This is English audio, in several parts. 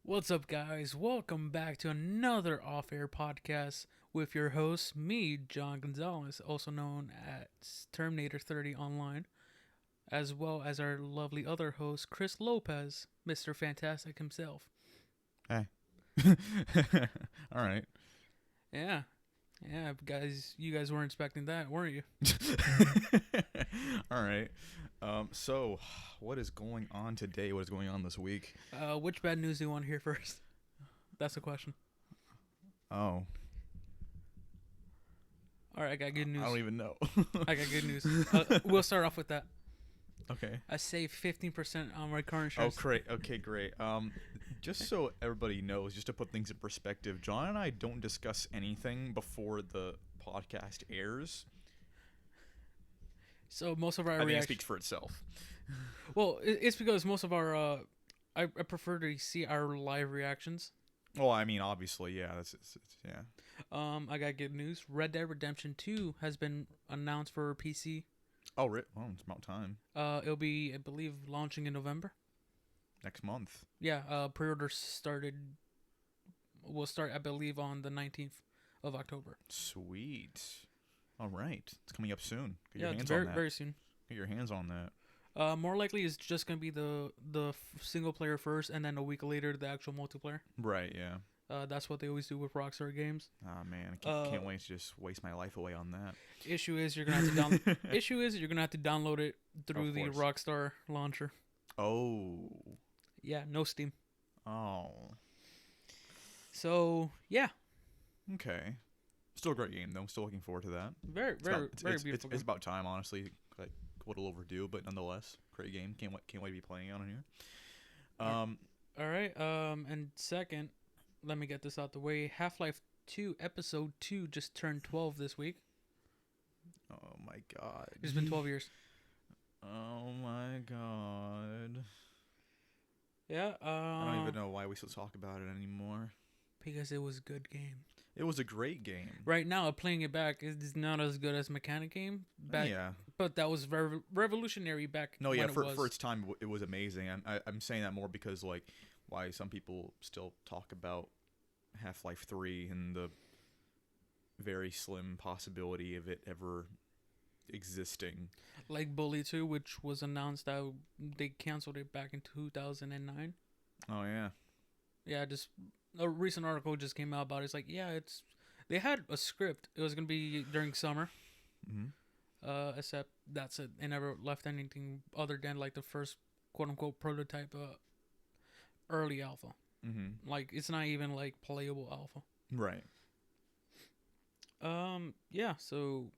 What's up, guys? Welcome back to another off-air podcast with your host, me, John Gonzalez, also known as Terminator 30 online, as well as our lovely other host, Chris Lopez, Mr. Phantastic himself. Hey. All right. Yeah, guys, you guys weren't expecting that, weren't you? All right. So, what is going on today? What is going on this week? Which bad news do you want to hear first? That's the question. Oh, All right, I got good news. I don't even know. I got good news. We'll start off with that. Okay. I saved 15% on my car Oh, insurance. great. Okay, great. Just so everybody knows, just to put things in perspective, John and I don't discuss anything before the podcast airs. So most of our I think it reactions. speaks for itself. Well, it's because most of our I prefer to see our live reactions. Well, I mean, obviously, yeah. It's yeah. I got good news. Red Dead Redemption 2 has been announced for PC. Oh, well, it's about time. It'll be, I believe, launching in November. Next month. Yeah. Pre-orders started. Will start, I believe, on the 19th of October. Sweet. All right. It's coming up soon. Get Yeah, your it's hands very on that. very soon. Get your hands on that. More likely, it's just gonna be the single player first, and then a week later the actual multiplayer. Right, yeah. That's what they always do with Rockstar games. Oh, man. I can't wait to just waste my life away on that. Issue is you're gonna have to issue is you're gonna have to download it through Of the course. Rockstar launcher. Oh. Yeah, no Steam. Oh. So yeah, Okay. Still a great game, though. Still looking forward to that. very beautiful. It's about time, honestly. Like, a little overdue, but nonetheless, great game. Can't wait to be playing on here. All right. And second, let me get this out the way. Half-Life 2 Episode 2 just turned 12 this week. Oh, my God. It's been 12 years. Oh, my God. Yeah. I don't even know why we still talk about it anymore. Because it was a good game. It was a great game. Right now, playing it back is not as good as Mechanic game back. Yeah. But that was very revolutionary back. No, yeah, when for its time, it was amazing. I'm saying that more because, like, why some people still talk about Half-Life 3 and the very slim possibility of it ever existing. like Bully 2, which was announced that they canceled it back in 2009. Oh, yeah. Yeah, just a recent article just came out about it. It's like, yeah, they had a script. It was gonna be during summer. Mm-hmm. Except that's it. They never left anything other than like the first quote unquote prototype early alpha. Mm-hmm. Like it's not even like playable alpha. Right. Yeah, so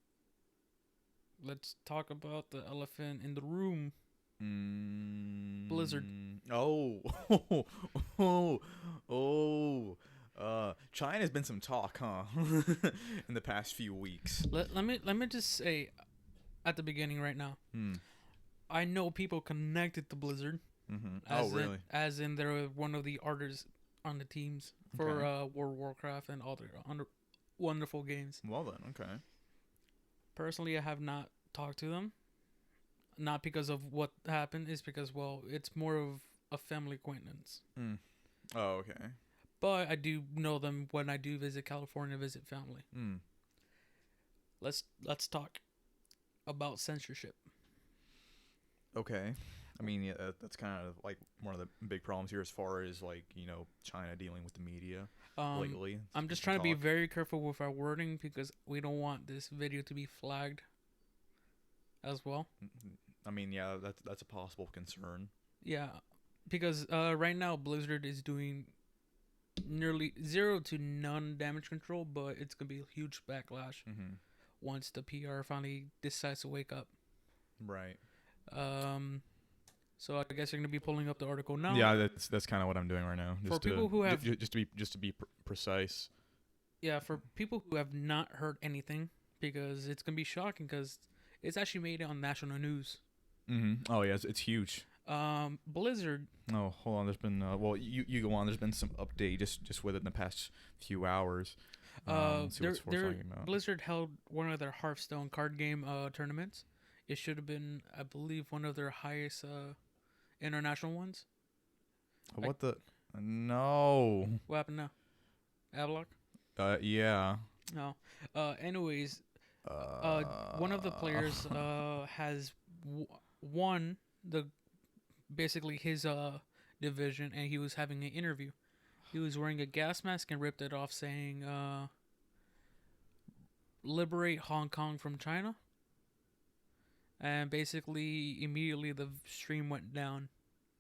let's talk about the elephant in the room. Blizzard. Oh. China's been some talk, huh? In the past few weeks. Let me just say at the beginning right now. I know people connected to Blizzard. Mm-hmm. Oh, really? As in they're one of the artists on the teams for World of Warcraft and other wonderful games. Well then, okay. Personally, I have not talked to them. Not because of what happened, it's because, well, it's more of a family acquaintance. Oh, okay. But I do know them when I do visit California, visit family. Let's talk about censorship. Okay. I mean, yeah, that's kind of like one of the big problems here as far as, like, you know, China dealing with the media lately. I'm just trying to be very careful with our wording because we don't want this video to be flagged as well. I mean, yeah, that's a possible concern. Yeah, because right now Blizzard is doing nearly 0 to none damage control, but it's going to be a huge backlash once the PR finally decides to wake up. Right. So I guess you're going to be pulling up the article now. Yeah, that's kind of what I'm doing right now. For people who have just to be precise. Yeah, for people who have not heard anything, because it's going to be shocking because it's actually made it on national news. Mm-hmm. Oh, yeah, it's huge. Blizzard. Oh, hold on. There's been well, you go on. There's been some update just with it in the past few hours. Blizzard held one of their Hearthstone card game tournaments. It should have been, I believe, one of their highest international ones. What the? No. What happened now? Avlock? Yeah. No. Anyways, one of the players has won basically his division, and he was having an interview. He was wearing a gas mask and ripped it off, saying, "Liberate Hong Kong from China." And basically, immediately the stream went down,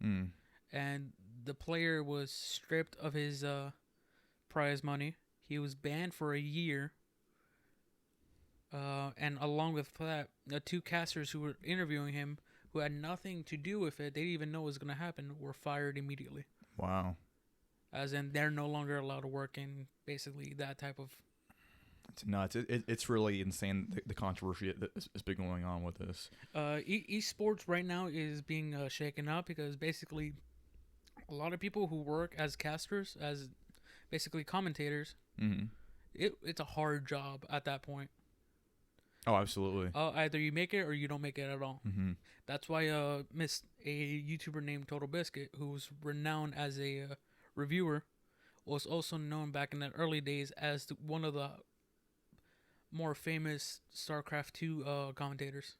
and the player was stripped of his prize money. He was banned for a year. And along with that, the two casters who were interviewing him, who had nothing to do with it, they didn't even know what was going to happen, were fired immediately. Wow. As in, they're no longer allowed to work in basically that type of... It's nuts. It's really insane, the controversy that has been going on with this. Esports right now is being shaken up because basically a lot of people who work as casters, as basically commentators, it's a hard job at that point. Oh, absolutely. Either you make it or you don't make it at all. That's why a YouTuber named Total Biscuit, who's renowned as a reviewer, was also known back in the early days as one of the more famous StarCraft 2 commentators.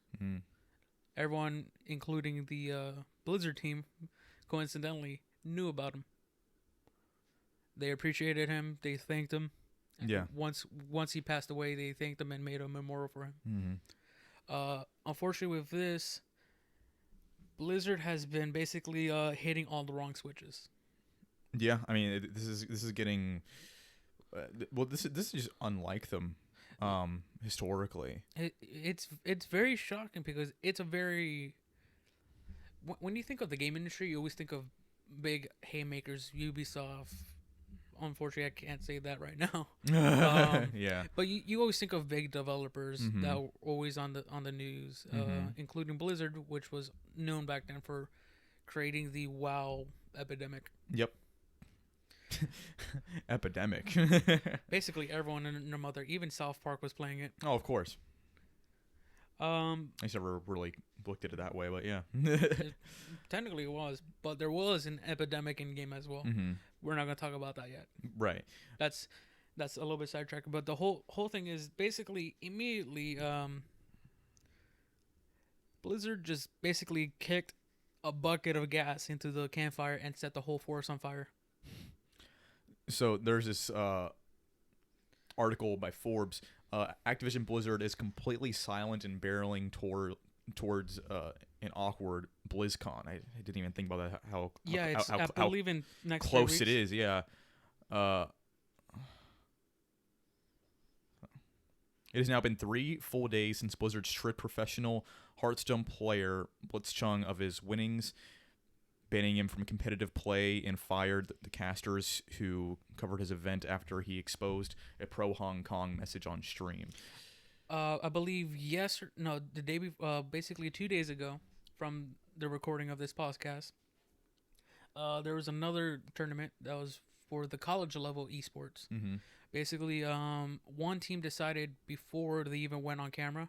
Everyone, including the Blizzard team, coincidentally knew about him. They appreciated him. They thanked him. Yeah. Once he passed away, they thanked him and made a memorial for him. Unfortunately, with this, Blizzard has been basically hitting all the wrong switches. Yeah, I mean, this is getting. This is just unlike them, historically. It's very shocking because it's a very. When you think of the game industry, you always think of big haymakers, Ubisoft. Unfortunately, I can't say that right now. Yeah. But you always think of big developers that were always on the news, including Blizzard, which was known back then for creating the WoW epidemic. Yep. Epidemic. Basically, everyone and their mother, even South Park, was playing it. Oh, of course. I just never really looked at it that way, but yeah. Technically, it was, but there was an epidemic in game as well. We're not going to talk about that yet. Right. That's a little bit sidetracked, but the whole thing is basically immediately Blizzard just basically kicked a bucket of gas into the campfire and set the whole forest on fire. So there's this article by Forbes. Activision Blizzard is completely silent and barreling towards an awkward BlizzCon. I didn't even think about that. I believe in next close it is. Yeah. It has now been 3 full days since Blizzard stripped professional Hearthstone player Blitz Chung of his winnings, banning him from competitive play, and fired the casters who covered his event after he exposed a pro-Hong Kong message on stream. I believe the day before, basically 2 days ago from the recording of this podcast, there was another tournament that was for the college level esports. Basically, one team decided before they even went on camera,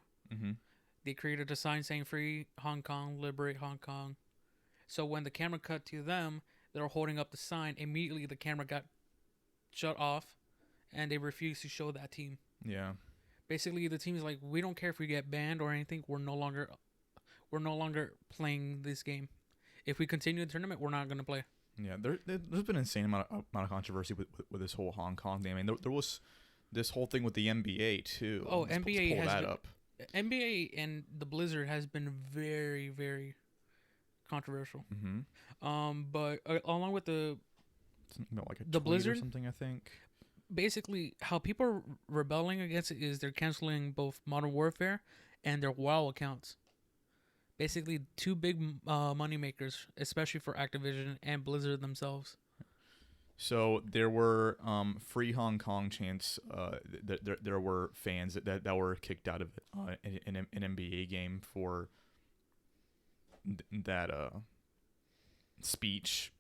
they created a sign saying "Free Hong Kong, Liberate Hong Kong." So when the camera cut to them, they were holding up the sign. Immediately, the camera got shut off, and they refused to show that team. Yeah. Basically, the team is like, we don't care if we get banned or anything. We're no longer playing this game. If we continue the tournament, we're not going to play. Yeah, there's been an insane amount of controversy with this whole Hong Kong thing. I mean, there was this whole thing with the NBA too. Oh, NBA has that up. NBA and the Blizzard has been very, very controversial. But along with the Blizzard or something, I think. Basically, how people are rebelling against it is they're canceling both Modern Warfare and their WoW accounts. Basically, 2 big money makers, especially for Activision and Blizzard themselves. So there were free Hong Kong chants. There were fans that were kicked out of an NBA game for that speech.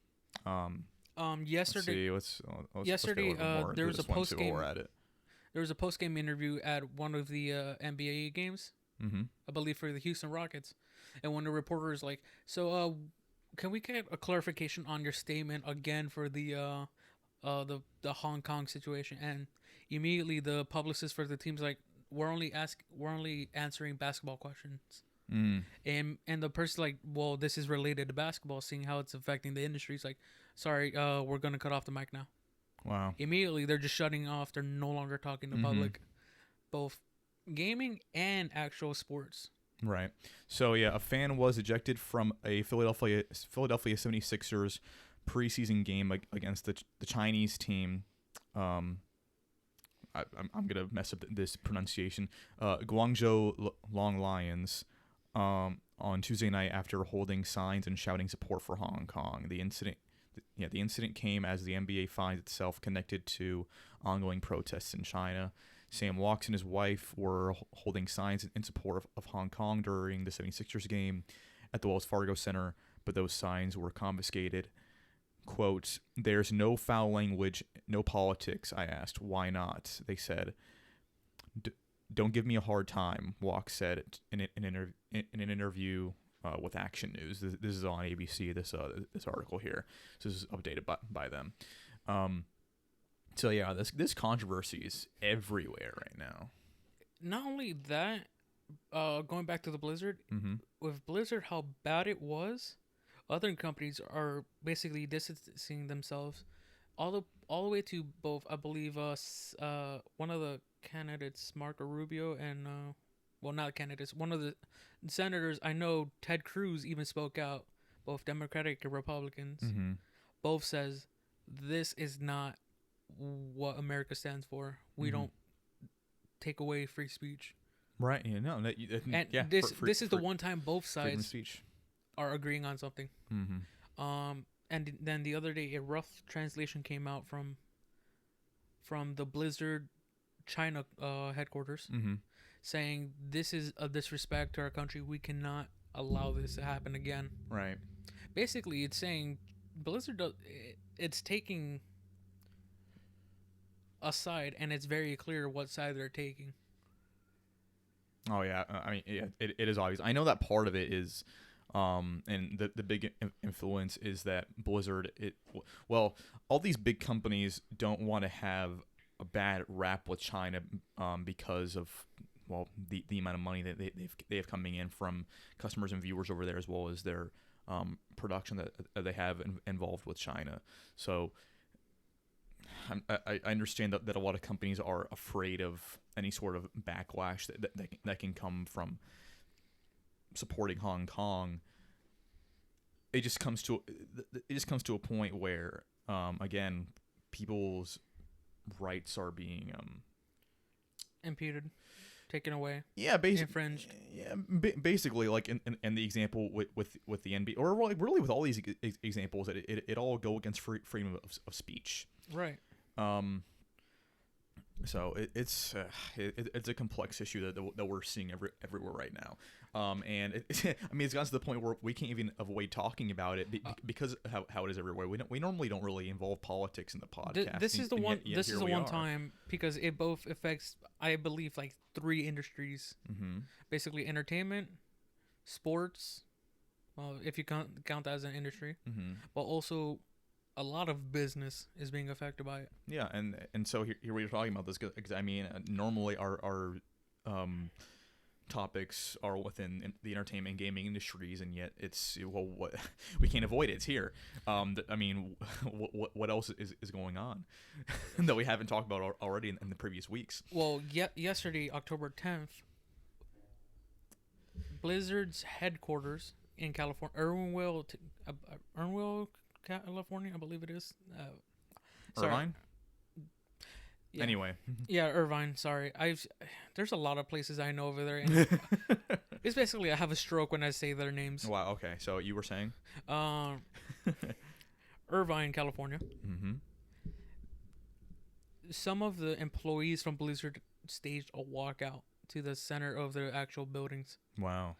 Yesterday, let's there was a post game. There was a post game interview at one of the NBA games. I believe for the Houston Rockets, and when the reporter is like, "So, can we get a clarification on your statement again for the Hong Kong situation? And immediately the publicist for the team's like, we're only answering basketball questions. Mm. And the person's like, well, this is related to basketball, seeing how it's affecting the industry. It's like, sorry, we're gonna cut off the mic now. Wow. Immediately they're just shutting off. They're no longer talking to public, both gaming and actual sports. Right. So yeah, a fan was ejected from a Philadelphia 76ers preseason game against the Chinese team. I'm gonna mess up this pronunciation. Guangzhou Long Lions. On Tuesday night after holding signs and shouting support for Hong Kong. The incident came as the NBA finds itself connected to ongoing protests in China. Sam Walks and his wife were holding signs in support of Hong Kong during the 76ers game at the Wells Fargo Center, but those signs were confiscated. Quote, "There's no foul language, no politics," I asked. "Why not?" They said. "Don't give me a hard time," Walk said in an interview with Action News. This is on ABC, this article here. So this is updated by them. So yeah, this controversy is everywhere right now. Not only that, going back to the Blizzard, with Blizzard, how bad it was, other companies are basically distancing themselves all the way to both, I believe, one of the candidates, Marco Rubio, and well, not candidates, one of the senators. I know Ted Cruz even spoke out, both Democratic and Republicans. Both says this is not what America stands for. We don't take away free speech. Right. Yeah. No. This is the one time both sides speech are agreeing on something. And then the other day, a rough translation came out from the Blizzard China headquarters, saying this is a disrespect to our country. We cannot allow this to happen again. Right. Basically, it's saying Blizzard it's taking a side, and it's very clear what side they're taking. Oh yeah, I mean, yeah, it is obvious. I know that part of it is, and the big influence is that Blizzard. All these big companies don't want to have a bad rap with China, because of the amount of money that they have coming in from customers and viewers over there, as well as their production that they have involved with China. So I understand that a lot of companies are afraid of any sort of backlash that can come from supporting Hong Kong. It just comes to a point where again, people's rights are being impeded, taken away. Yeah, basically infringed. Yeah, basically, like in the example with the NBA, or really with all these examples, that it all go against freedom of speech. Right. So it's a complex issue that we're seeing everywhere right now. And it's gotten to the point where we can't even avoid talking about it because of how it is everywhere. We normally don't really involve politics in the podcast. This is the one. This is the one time, because it both affects, I believe, like 3 industries. Basically, entertainment, sports. Well, if you count that as an industry, but also a lot of business is being affected by it. Yeah, and so here we're talking about this because I mean, normally our topics are within the entertainment and gaming industries, and yet it's what we can't avoid it. It's here. I mean, what else is going on that we haven't talked about already in the previous weeks? Well, yesterday, October 10th, Blizzard's headquarters in California, Irwinville, California, I believe it is. Irvine? Yeah. Anyway. Yeah, Irvine, sorry. There's a lot of places I know over there. And it's basically I have a stroke when I say their names. Wow, okay. So you were saying? Irvine, California. Some of the employees from Blizzard staged a walkout to the center of the actual buildings. Wow.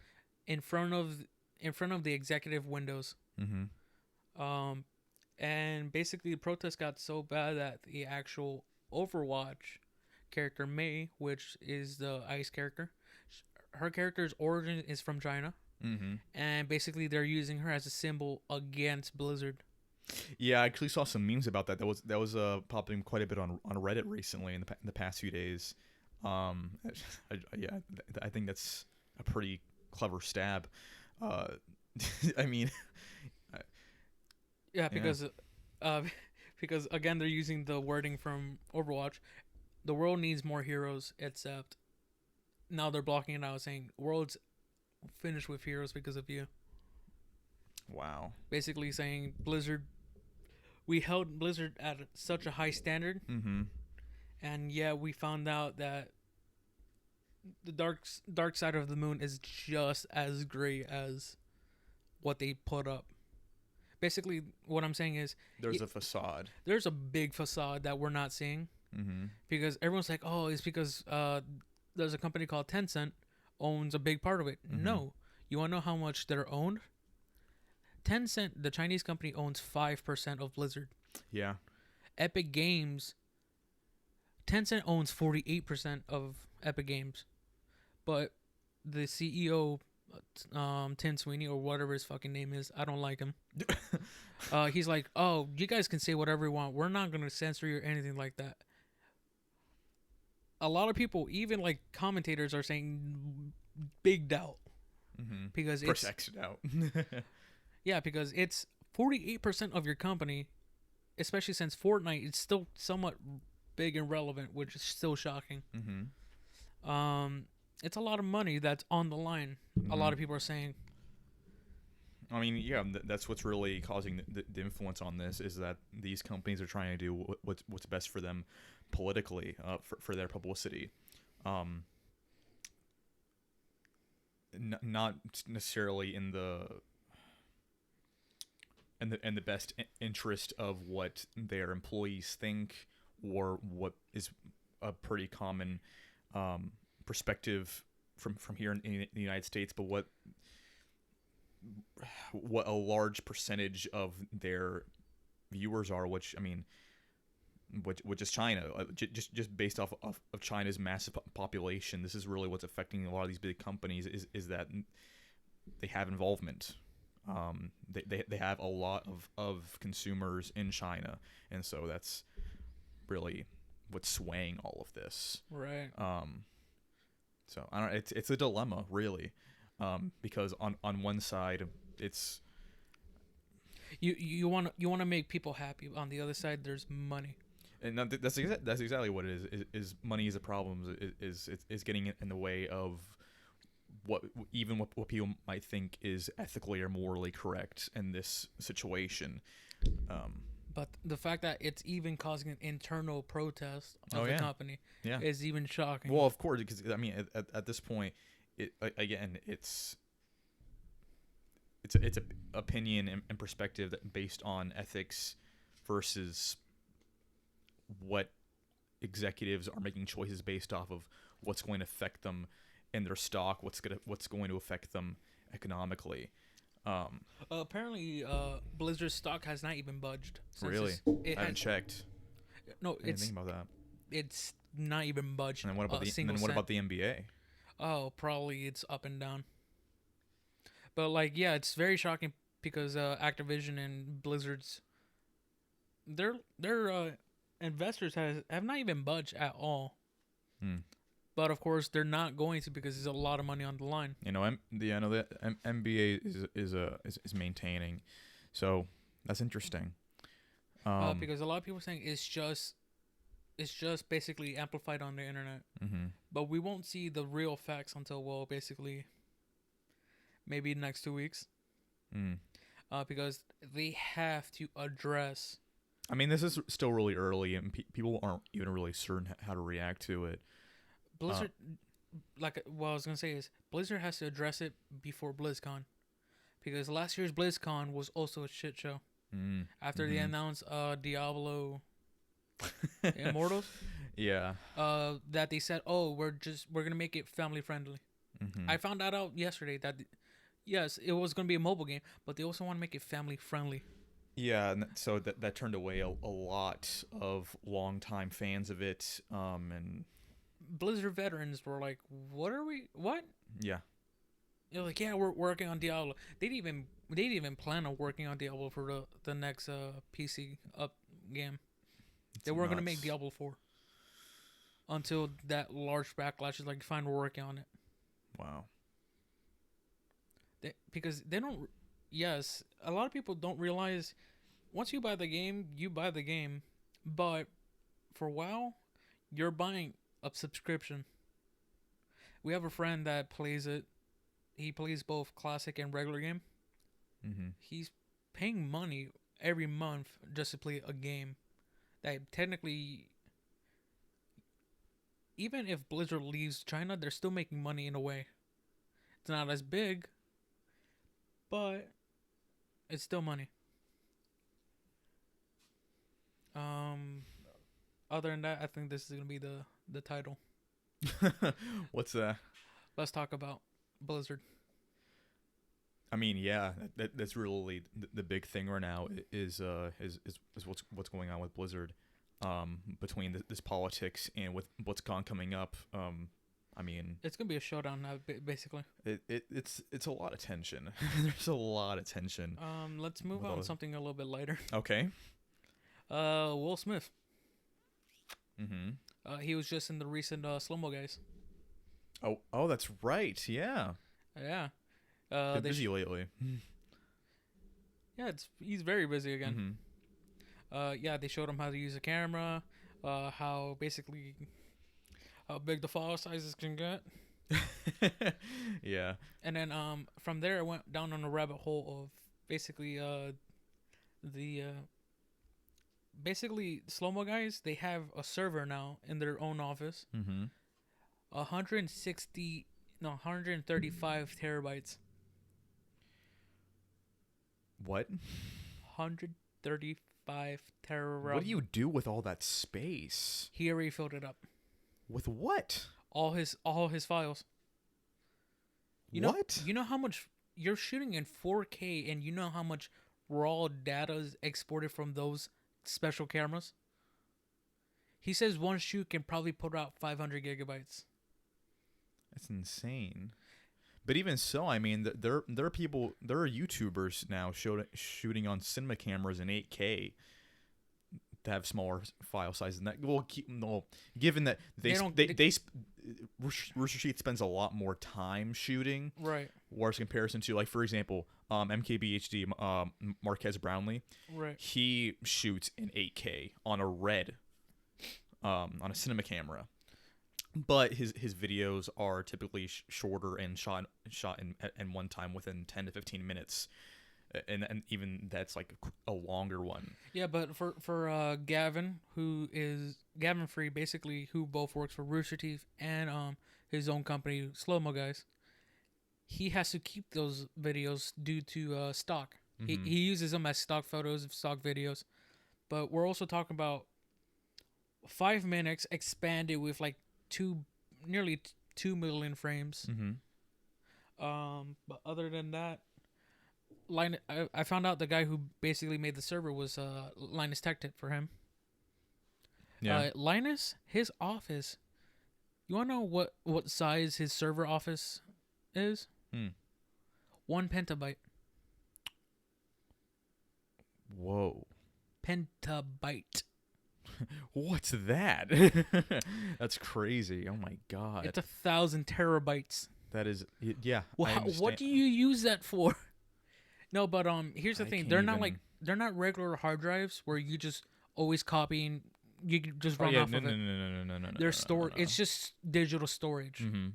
In front of the executive windows. And basically the protest got so bad that the actual Overwatch character Mei, which is the Ice character, her character's origin is from China. Mm-hmm. and basically they're using her as a symbol against Blizzard. Yeah, I actually saw some memes about that. That was popping quite a bit on Reddit recently in the past few days. Yeah, I think that's a pretty clever stab. Uh, I mean, Yeah, uh, because again they're using the wording from Overwatch. The world needs more heroes, except now they're blocking it out, saying world's finished with heroes because of you. wow. Basically saying Blizzard, we held Blizzard at such a high standard, Mm-hmm. and yeah, we found out that the dark side of the moon is just as great as what they put up. Basically, what I'm saying is There's a facade. there's a big facade that we're not seeing Mm-hmm. because everyone's like, oh, it's because there's a company called Tencent owns a big part of it. Mhm. No, you want to know how much they're owned? Tencent, the Chinese company, owns 5% of Blizzard. Yeah. Epic Games, Tencent owns 48% of Epic Games, but the CEO, Tim Sweeney or whatever his fucking name is, I don't like him. He's like, oh, you guys can say whatever you want. We're not gonna censor you or anything like that. A lot of people, even like commentators, are saying big doubt Mm-hmm. because First it's exit out. yeah, because it's 48% of your company, especially since Fortnite it's still somewhat big and relevant, which is still shocking. Mm-hmm. It's a lot of money that's on the line. A lot of people are saying, I mean, yeah, that's what's really causing the influence on this is that these companies are trying to do what's best for them politically, for their publicity. Not necessarily in the best interest of what their employees think or what is a pretty common perspective from here in the United States, but what a large percentage of their viewers are, which I mean, which is China, just based off of China's massive population. This is really what's affecting a lot of these big companies is that they have involvement. They have a lot of consumers in China, and so that's really what's swaying all of this. right? So I don't. It's a dilemma, really, because on one side it's You want to make people happy. On the other side, there's money. and that's exactly what it is money is a problem. Is getting in the way of what people might think is ethically or morally correct in this situation. But the fact that it's even causing an internal protest of the yeah. company Yeah. is even shocking. Well, of course, because I mean, at this point, it's a opinion and perspective that based on ethics versus what executives are making choices based off of what's going to affect them in their stock, what's going to affect them economically. Apparently, Blizzard's stock has not even budged. Really, I haven't checked. No, I didn't think about that. it's not even budged. And then what about the NBA? Oh, probably it's up and down. But like, yeah, it's very shocking because Activision and Blizzard's their investors have not even budged at all. But of course, they're not going to because there's a lot of money on the line. You know, I know that NBA is maintaining, so that's interesting. Because a lot of people are saying it's just basically amplified on the internet. Mm-hmm. But we won't see the real facts until basically maybe next 2 weeks. Because they have to address. I mean, this is still really early, and people aren't even really certain how to react to it. Blizzard, what I was gonna say is Blizzard has to address it before BlizzCon, because last year's BlizzCon was also a shit show. After they announced Diablo Immortals, yeah, that they said, oh, we're gonna make it family friendly. I found that out yesterday that yes, it was gonna be a mobile game, but they also want to make it family friendly. Yeah, and so that turned away a lot of longtime fans of it, and Blizzard veterans were like, what? Yeah. They're like, yeah, we're working on Diablo. They didn't even plan on working on Diablo for the next PC up game. They weren't gonna make Nuts. Diablo 4 until that large backlash is like, fine, we're working on it. Wow. Because they don't. Yes, a lot of people don't realize once you buy the game, you buy the game, but for WoW, you're buying a subscription. We have a friend that plays it. He plays both classic and regular game. Mm-hmm. He's paying money every month just to play a game that technically, even if Blizzard leaves China, they're still making money in a way. It's not as big, but it's still money. Other than that, I think this is gonna be the title. What's that? Let's talk about Blizzard. I mean, yeah, that's really the big thing right now is what's going on with Blizzard, between this politics and with what's coming up. I mean, It's gonna be a showdown now, basically. it's a lot of tension. There's a lot of tension. Let's move With on all to something a little bit lighter. Okay. Will Smith. Mm-hmm. He was just in the recent Slow-Mo Guys. Oh, that's right. Yeah. Yeah. Been busy lately. Yeah, he's very busy again. Mm-hmm. Yeah, they showed him how to use a camera, how big the file sizes can get. Yeah. And then from there I went down on a rabbit hole of basically basically Slow-Mo Guys, they have a server now in their own office. Mm-hmm. 135 terabytes. What? 135 terabytes. What do you do with all that space? He already filled it up. With what? All his files. You know how much you're shooting in 4K, and you know how much raw data is exported from those special cameras? He says one shoot can probably put out 500 gigabytes. That's insane. But even so, I mean, there are people, there are YouTubers now shooting on cinema cameras in 8K to have smaller file sizes. And that given that Rooster Teeth spends a lot more time shooting, right? Whereas in comparison to, like, for example, MKBHD, Marquez Brownlee, right? He shoots in 8K on a Red, on a cinema camera. But his videos are typically shorter and shot in one time within 10 to 15 minutes, and even that's like a longer one. Yeah, but for Gavin, who is Gavin Free, basically, who both works for Rooster Teeth and his own company Slow-Mo Guys, he has to keep those videos due to stock. Mm-hmm. He uses them as stock photos of stock videos, but we're also talking about 5 minutes expanded with like nearly 2 million frames. Mm-hmm. But other than that, I found out the guy who basically made the server was Linus Tech Tip for him. Yeah. Linus, his office. You wanna know what size his server office is? 1 petabyte. Whoa. Petabyte. What's that? That's crazy. Oh my god. It's 1,000 terabytes. That is, yeah. Well, what do you use that for? No, but here's the thing. They're not regular hard drives where you just always copying. You can just run off of it. No. They're stored. It's just digital storage. Mm-hmm.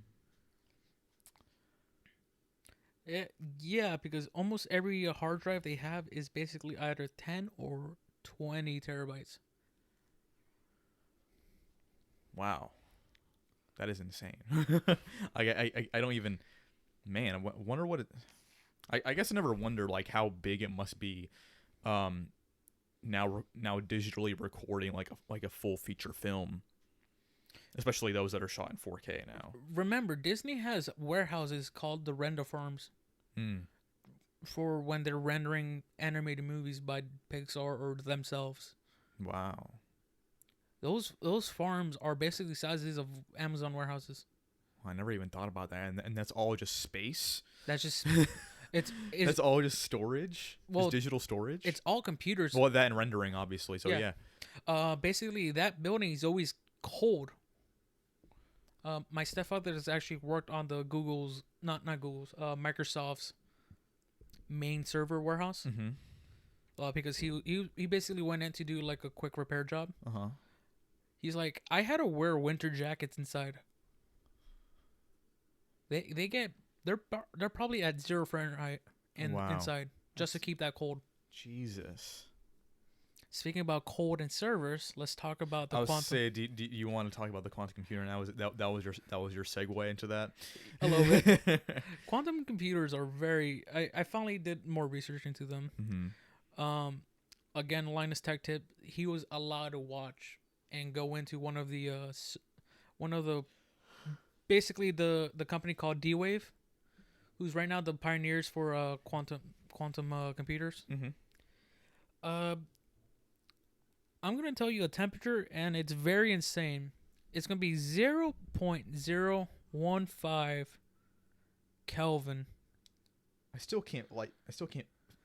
Yeah, because almost every hard drive they have is basically either 10 or 20 terabytes. Wow, that is insane. I don't even, man. I wonder what it. I guess I never wondered like how big it must be, now digitally recording like a full feature film, especially those that are shot in 4K now. Remember, Disney has warehouses called the render farms for when they're rendering animated movies by Pixar or themselves. Wow. Those farms are basically sizes of Amazon warehouses. I never even thought about that, and that's all just space. That's just it's that's all just storage. Well, just digital storage. It's all computers. Well, that and rendering, obviously. So yeah. Basically, that building is always cold. My stepfather has actually worked on the Microsoft's main server warehouse. Mm-hmm. Because he basically went in to do like a quick repair job. He's like, I had to wear winter jackets inside. They're probably at 0 Fahrenheit inside just to keep that cold. Jesus. Speaking about cold and servers, let's talk about the quantum. Say, do you want to talk about the quantum computer now? That was your segue into that? A little bit. Quantum computers are very. I finally did more research into them. Mm-hmm. Again, Linus Tech Tip. He was allowed to watch and go into one of the basically the company called D-Wave, who's right now the pioneers for quantum computers. Mm-hmm. I'm going to tell you a temperature, and it's very insane. It's going to be 0.015 Kelvin. I still can't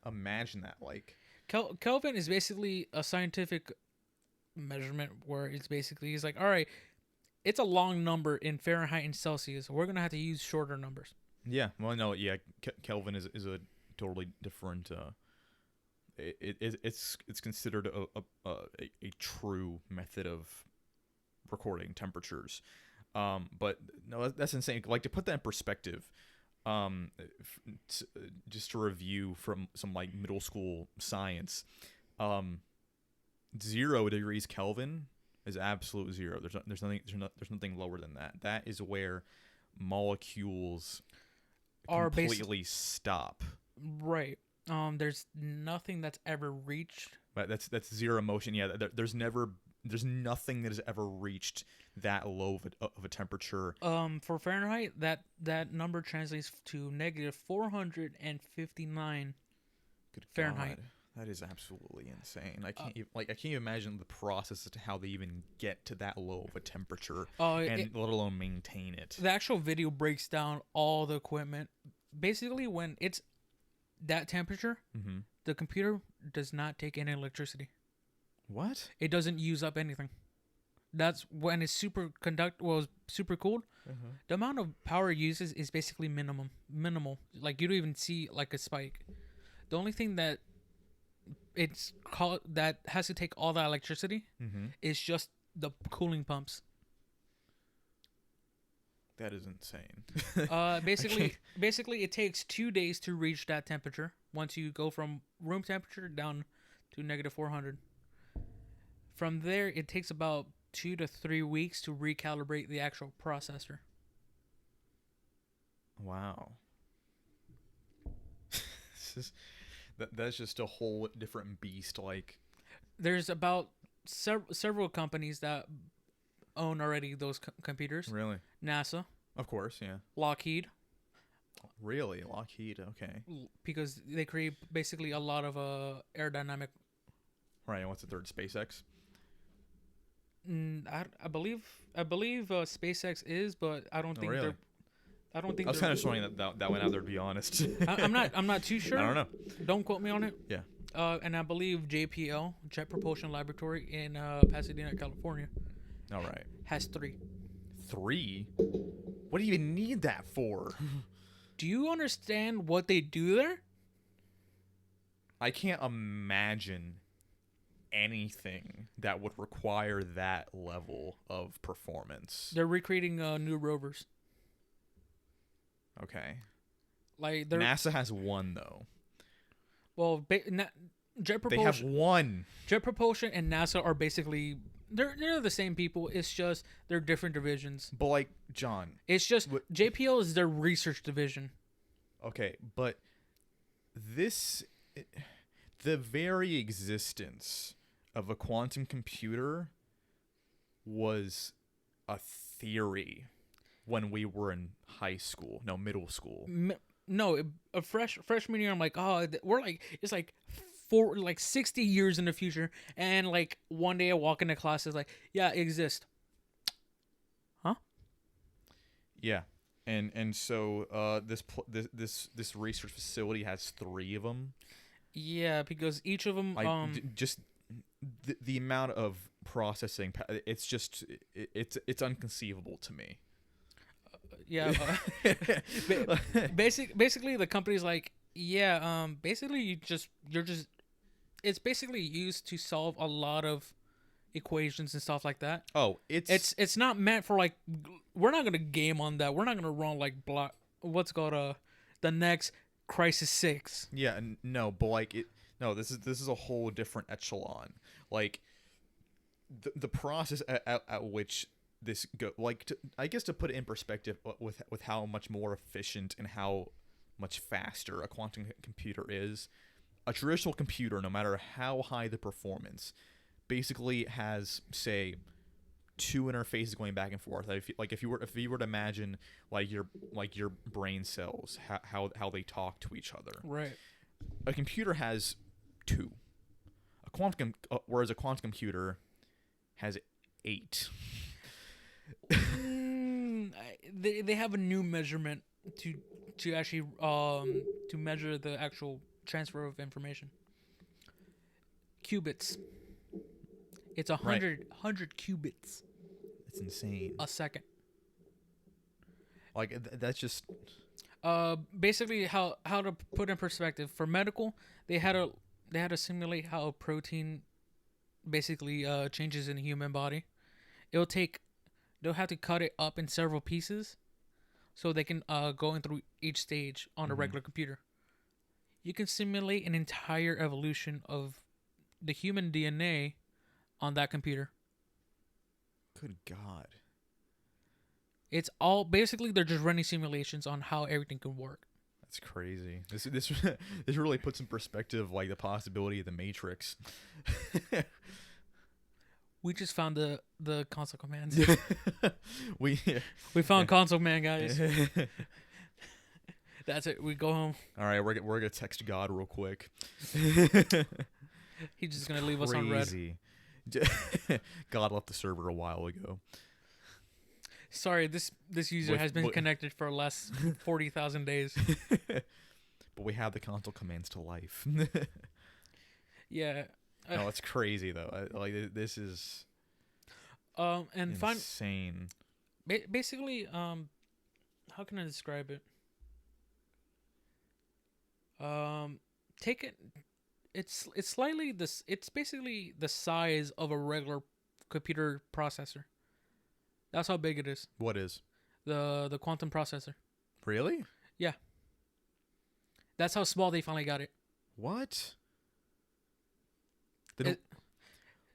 imagine that. Like, Kelvin is basically a scientific measurement where it's basically, he's like, all right, it's a long number in Fahrenheit and Celsius. We're going to have to use shorter numbers. Yeah. Well, no, yeah. Kelvin is a totally different... It's considered a true method of recording temperatures, but no, that's insane. Like, to put that in perspective, just to review from some like middle school science, 0 degrees Kelvin is absolute zero. There's nothing lower than that. That is where molecules are completely stop. Right. There's nothing that's ever reached. But that's zero motion. Yeah, there's nothing that has ever reached that low of a temperature. For Fahrenheit, that number translates to -459 Fahrenheit. God, that is absolutely insane. I can't even imagine the process as to how they even get to that low of a temperature, let alone maintain it. The actual video breaks down all the equipment. Basically, when it's that temperature, mm-hmm. the computer does not take any electricity. What? It doesn't use up anything. That's when it's super cooled. Uh-huh. The amount of power it uses is basically minimal. Like, you don't even see like a spike. The only thing that that has to take all that electricity mm-hmm. is just the cooling pumps. That is insane. Basically, it takes 2 days to reach that temperature. Once you go from room temperature down to -400. From there, it takes about 2 to 3 weeks to recalibrate the actual processor. Wow. That's just a whole different beast. Like, there's about several companies that own already those computers. Really? NASA. Of course, yeah. Lockheed. Really? Lockheed, okay. Because they create basically a lot of aerodynamic. Right, and what's the third? SpaceX? I believe SpaceX is, but I don't think really? I don't think I was kind of showing that went out there, to be honest. I'm not too sure. I don't know. Don't quote me on it. Yeah. And I believe JPL, Jet Propulsion Laboratory in Pasadena, California. All right. Has 3. 3? What do you even need that for? Do you understand what they do there? I can't imagine anything that would require that level of performance. They're recreating new rovers. Okay. Like, NASA has 1 though. Well, Jet Propulsion. They have 1. Jet Propulsion and NASA are basically they're the same people. It's just they're different divisions. But like, John, it's just JPL is their research division. Okay, but the very existence of a quantum computer was a theory when we were in middle school. A freshman year, I'm like, it's like 60 years in the future, and like one day I walk into class, it's like, yeah, it exists. Huh? Yeah, and so this research facility has 3 of them. Yeah, because each of them Just the amount of processing, it's unconceivable to me. yeah, basically the company's like, yeah, basically you're just it's basically used to solve a lot of equations and stuff like that. Oh, It's not meant for like, we're not gonna game on that. We're not gonna run like what's called the next Crisis 6. yeah, no, but like no, this is a whole different echelon. Like the process at which this go, like I guess to put it in perspective with how much more efficient and how much faster a quantum computer is. A traditional computer, no matter how high the performance, basically has, say, 2 interfaces going back and forth. If you were to imagine like your brain cells, how they talk to each other. Right. A computer has 2. Whereas a quantum computer has 8. They have a new measurement to actually to measure the actual transfer of information. Qubits. It's 100 qubits. It's insane. A second. Like that's just basically how to put in perspective for medical, they had to simulate how a protein basically changes in the human body. They'll have to cut it up in several pieces so they can go in through each stage on a regular computer. You can simulate an entire evolution of the human DNA on that computer. Good God. It's all basically they're just running simulations on how everything can work. That's crazy. This really puts in perspective like the possibility of the Matrix. We just found the console commands. we found console command, guys. That's it. We go home. All right, we're gonna text God real quick. He's just gonna leave us on red. God left the server a while ago. Sorry, this user has been connected for less 40,000 days. But we have the console commands to life. Yeah. No, it's crazy though. Like this is and insane. Basically, how can I describe it? Take it. It's slightly this. It's basically the size of a regular computer processor. That's how big it is. What is? The quantum processor. Really? Yeah. That's how small they finally got it. What?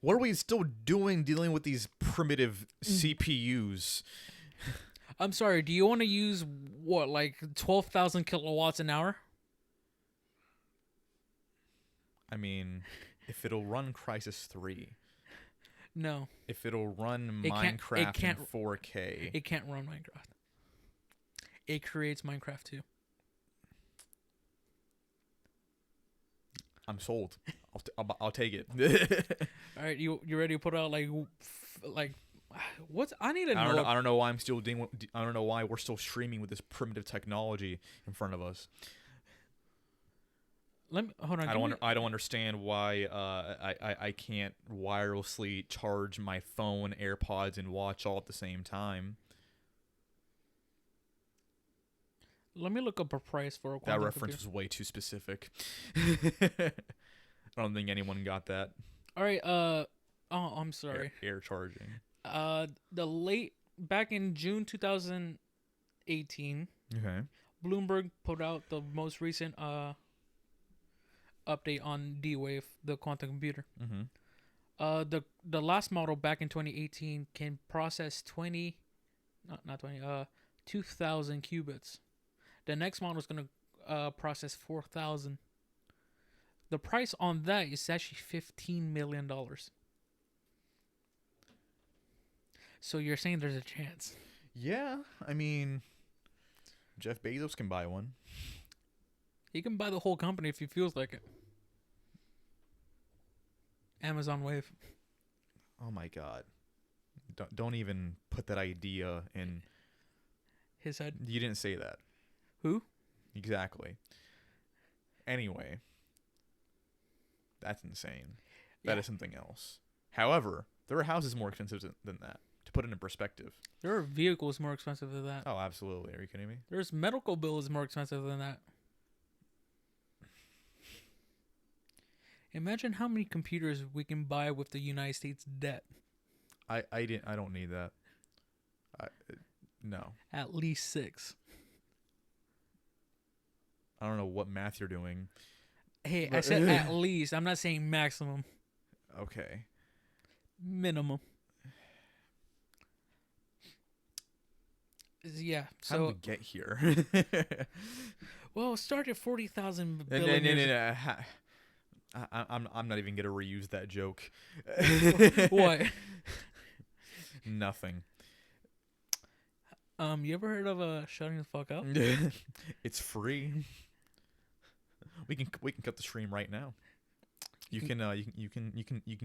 What are we still doing dealing with these primitive CPUs? I'm sorry, do you want to use what, like 12,000 kilowatts an hour? I mean, if it'll run Crysis 3. No. If it'll run Minecraft in 4K. It can't run Minecraft. It creates Minecraft too. I'm sold. I'll take it. All right, you ready to put out like what's I need to know. I don't know why I'm still doing. I don't know why we're still streaming with this primitive technology in front of us. Hold on. I don't understand why I can't wirelessly charge my phone, AirPods, and watch all at the same time. Let me look up a price for a that reference was way too specific. I don't think anyone got that. All right. Oh, I'm sorry. Air charging. Back in June 2018. Okay. Bloomberg put out the most recent update on D-Wave, the quantum computer. Mm-hmm. The last model back in 2018 can process 2,000 qubits. The next model is going to process 4,000. The price on that is actually $15 million. So you're saying there's a chance? Yeah, I mean, Jeff Bezos can buy one. He can buy the whole company if he feels like it. Amazon Wave. Oh my God! Don't even put that idea in his head. You didn't say that. Who? Exactly. Anyway, that's insane. That is something else. However, there are houses more expensive than that. To put it in perspective. There are vehicles more expensive than that. Oh, absolutely. Are you kidding me? There's medical bills more expensive than that. Imagine how many computers we can buy with the United States debt. I don't need that. No. At least 6. I don't know what math you're doing. Hey, I said at least. I'm not saying maximum. Okay. Minimum. Yeah. So how did we get here? Well, it started 40,000 No. billion. I'm not even gonna reuse that joke. What? Nothing. You ever heard of shutting the fuck up? It's free. We can cut the stream right now. You can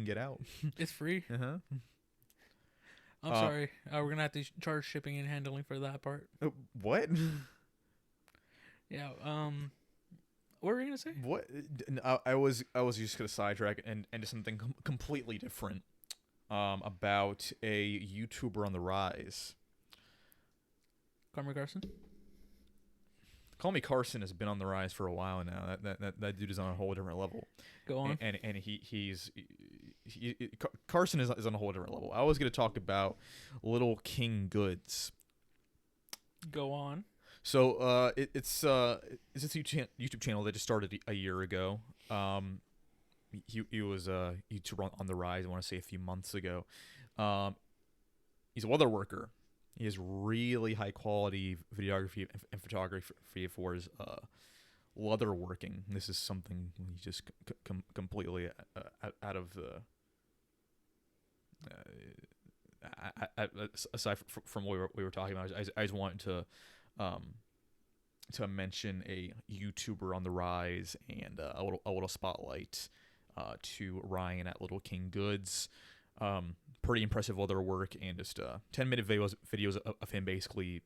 get out. It's free. Uh-huh. I'm sorry. We're gonna have to charge shipping and handling for that part. What? Yeah. What were you gonna say? What? I was just gonna sidetrack and into something completely different. About a YouTuber on the rise. Carson? Call Me Carson has been on the rise for a while now. That dude is on a whole different level. Go on. And Carson is on a whole different level. I was going to talk about Little King Goods. Go on. So it's this YouTube channel that just started a year ago. He was a YouTuber on the rise. I want to say a few months ago. He's a leather worker. He has really high quality videography and photography for his leather working. This is something he just completely out of the aside from what we were talking about. I just wanted to mention a YouTuber on the rise and a little spotlight to Ryan at Little King Goods. Pretty impressive leather work and just 10-minute videos of him basically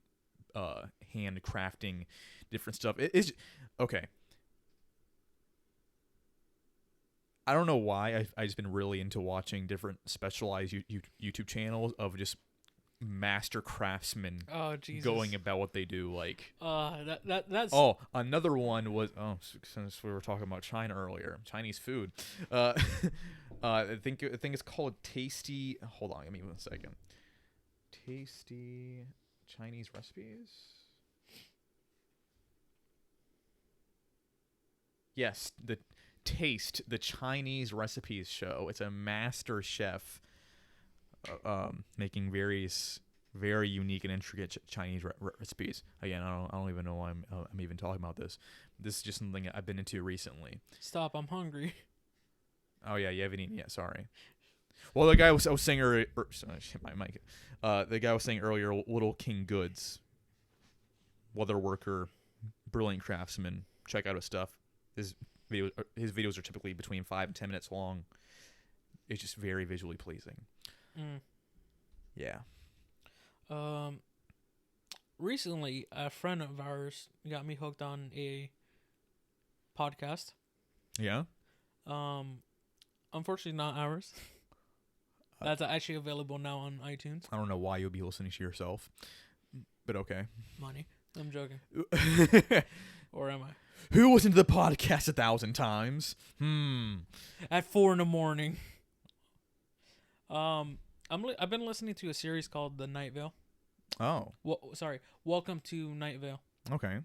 handcrafting different stuff. It's okay. I don't know why I've just been really into watching different specialized YouTube channels of just master craftsmen going about what they do. Like that's another one was since we were talking about China earlier, Chinese food. I think it's called Tasty. Hold on, give me 1 second. Tasty Chinese recipes. Yes, the Taste the Chinese Recipes show. It's a master chef making various very unique and intricate Chinese recipes. Again, I don't even know why I'm even talking about this. This is just something I've been into recently. Stop! I'm hungry. Oh yeah, you haven't eaten yet. Sorry. Well, the guy I was saying earlier. My mic. The guy was saying earlier. Little King Goods. Leather worker, brilliant craftsman. Check out his stuff. His videos are typically between 5 and 10 minutes long. It's just very visually pleasing. Yeah. Recently, a friend of ours got me hooked on a podcast. Yeah. Unfortunately, not ours. That's actually available now on iTunes. I don't know why you'll be listening to yourself, but okay. Money. I'm joking. Or am I? Who listened to the podcast 1,000 times? At 4 a.m. I've been listening to a series called The Night Vale. Oh. Welcome to Night Vale. Okay.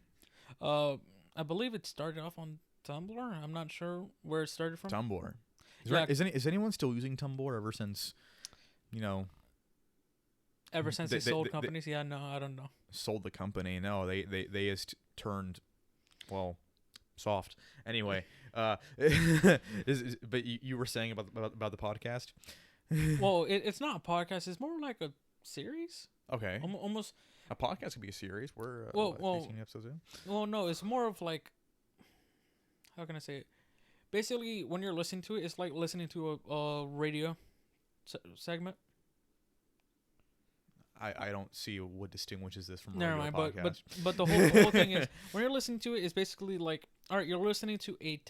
I believe it started off on Tumblr. I'm not sure where it started from. Tumblr. Is anyone still using Tumblr ever since, Ever since they sold companies? Yeah, no, I don't know. Sold the company. No, they just turned, soft. Anyway, but you were saying about the podcast? Well, it's not a podcast. It's more like a series. Okay. Almost. A podcast could be a series. We're 18 episodes in. Well, no, it's more of like, how can I say it? Basically, when you're listening to it, it's like listening to a radio segment. I don't see what distinguishes this from a Never regular mind. podcast. But the whole thing is when you're listening to it, it's basically like, all right, you're listening to a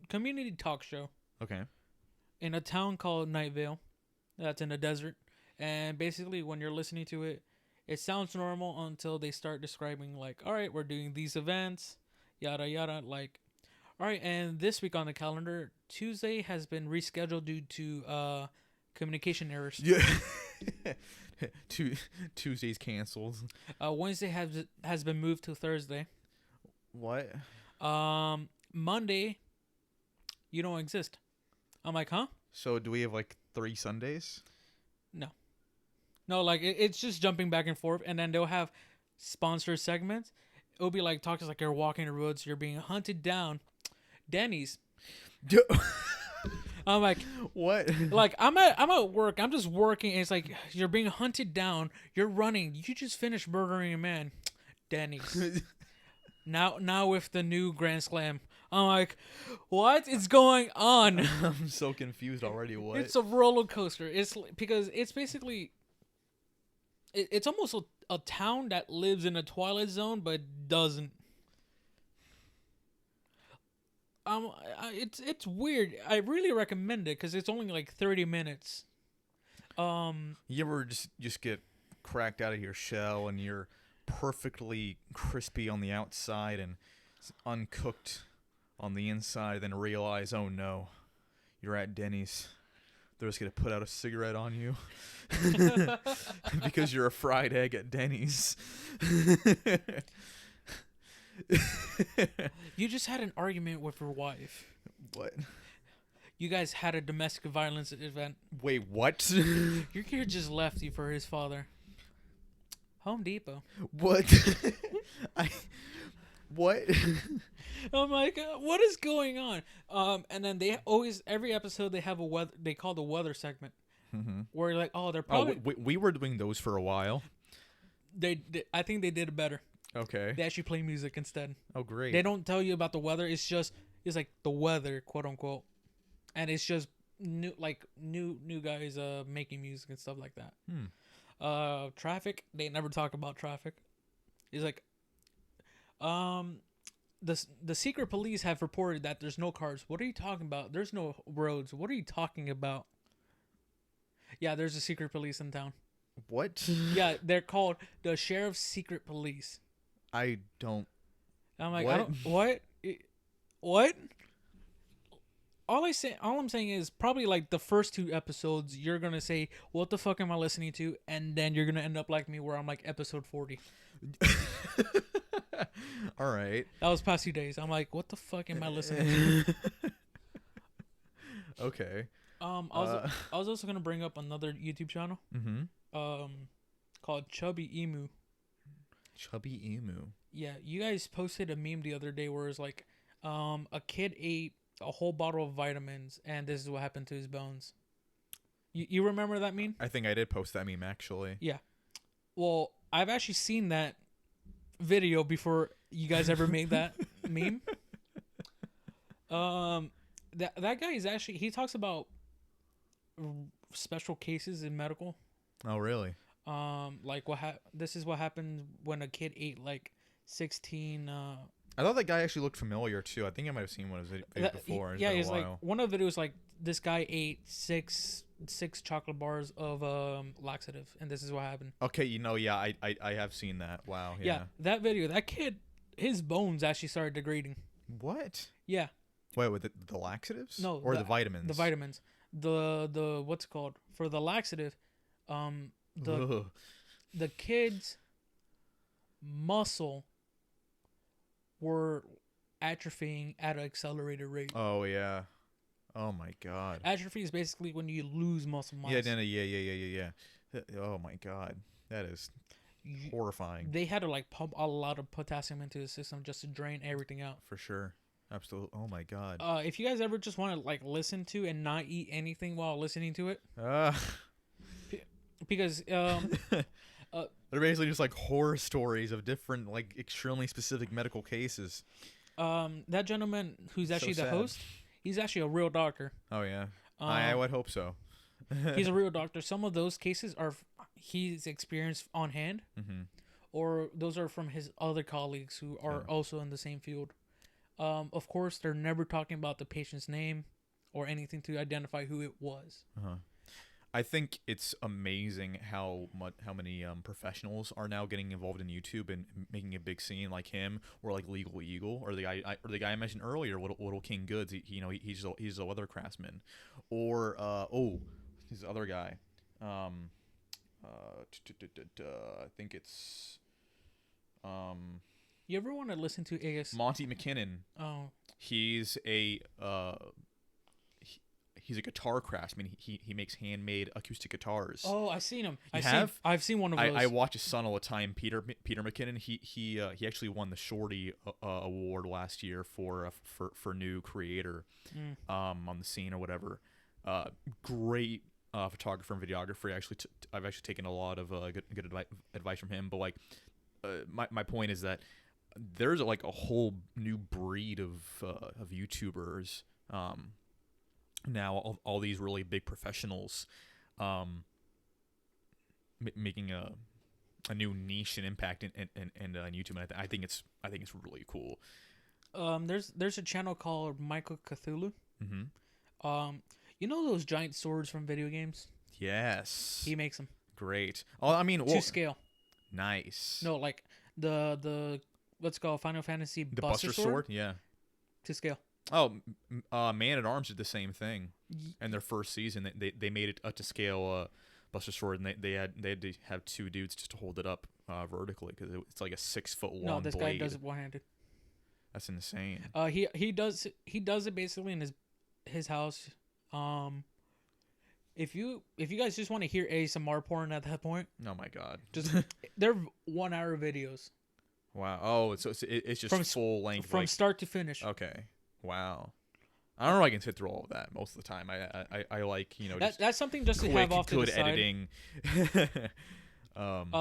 community talk show Okay. in a town called Night Vale, that's in the desert, and basically when you're listening to it, it sounds normal until they start describing like, all right, we're doing these events, yada yada, like. All right, and this week on the calendar, Tuesday has been rescheduled due to communication errors. Yeah. Tuesday's canceled. Wednesday has been moved to Thursday. What? Monday, you don't exist. I'm like, huh? So do we have like 3 Sundays? No, like it's just jumping back and forth, and then they'll have sponsored segments. It'll be like talks like you're walking the roads, you're being hunted down. Dennys. I'm like, what? Like I'm at work. I'm just working. And it's like you're being hunted down. You're running. You just finished murdering a man. Dennys. now with the new Grand Slam. I'm like, what is going on? I'm so confused already. What? It's a roller coaster. It's because it's basically. It's almost a town that lives in a Twilight Zone but doesn't. It's weird. I really recommend it because it's only like 30 minutes. You ever just get cracked out of your shell and you're perfectly crispy on the outside and uncooked on the inside, then realize, oh no, you're at Dennys. They're just gonna put out a cigarette on you because you're a fried egg at Dennys. You just had an argument with your wife. What? You guys had a domestic violence event. Wait, what? Your kid just left you for his father. Home Depot. What? What? I'm like, what is going on? And then they always, every episode they have a weather. They call the weather segment, where you're like, oh, they're probably. Oh, we were doing those for a while. I think they did it better. Okay. They actually play music instead. Oh, great. They don't tell you about the weather. It's like the weather, quote unquote, and it's just new guys making music and stuff like that. Traffic. They never talk about traffic. It's like, the secret police have reported that there's no cars. What are you talking about? There's no roads. What are you talking about? Yeah, there's a secret police in town. What? Yeah, they're called the Sheriff's Secret Police. I don't. I'm like, what? What? All I'm saying is probably like the first 2 episodes, you're gonna say, "What the fuck am I listening to?" And then you're gonna end up like me, where I'm like episode 40. All right. That was Posse Days. I'm like, what the fuck am I listening to? Okay. I was also gonna bring up another YouTube channel. Called Chubby Emu. Chubby Emu. Yeah, you guys posted a meme the other day where it's like, a kid ate a whole bottle of vitamins and this is what happened to his bones. You remember that meme? I think I did post that meme actually. Yeah. Well, I've actually seen that video before you guys ever made that meme. That guy is actually, he talks about special cases in medical. Oh, really? Like this is what happened when a kid ate like 16 I thought that guy actually looked familiar too. I think I might have seen one of his videos before. Yeah, it's like one of the videos like this guy ate six chocolate bars of laxative, and this is what happened. Okay, yeah, I have seen that. Wow. Yeah. That video, that kid, his bones actually started degrading. What? Yeah. Wait, with the laxatives? No, or the vitamins. The vitamins. The what's it called for the laxative? The kid's muscle were atrophying at an accelerated rate. Oh yeah. Oh my god. Atrophy is basically when you lose muscle mass. Yeah. Oh my god. That is horrifying. They had to like pump a lot of potassium into the system just to drain everything out. For sure. Absolutely. Oh my god. If you guys ever just want to like listen to and not eat anything while listening to it. Because they're basically just like horror stories of different like extremely specific medical cases. That gentleman who's actually the host, he's actually a real doctor. Oh yeah. I would hope so. He's a real doctor. Some of those cases are he's experienced on hand, or those are from his other colleagues who are also in the same field. Of course, they're never talking about the patient's name or anything to identify who it was. I think it's amazing how many professionals are now getting involved in YouTube and making a big scene, like him, or like Legal Eagle, or the guy I mentioned earlier, Little King Goods. He's a leather craftsman, or he's the other guy. I think it's You ever want to listen to Monty McKinnon. Oh, He's a guitar craftsman. He makes handmade acoustic guitars. Oh, I've seen him. I've seen one of those. I watch his son all the time, Peter McKinnon. He actually won the Shorty award last year for new creator on the scene or whatever. Great photographer and videographer. I've actually taken a lot of good advice from him. But like, my point is that there's like a whole new breed of YouTubers. Now all these really big professionals making a new niche and impact in YouTube, and I think it's really cool. There's a channel called Michael Cthulhu. You know those giant swords from video games? Yes, he makes them. Great. Oh, I mean, to scale. Nice. No, like the let's go Final Fantasy the Buster Sword. Yeah. To scale. Oh, Man at Arms did the same thing in their first season. They made it up to scale Buster Sword, and they had to have two dudes just to hold it up vertically because it's like a 6 foot long. No, this blade. guy does it one-handed. That's insane. He does it basically in his house. If you guys just want to hear ASMR porn at that point, oh my god, just they're 1 hour videos. Wow. Oh, so it's just full length from start to finish. Okay. Wow. I don't know if I can sit through all of that most of the time. I like, that's something just to have off to the side. Editing.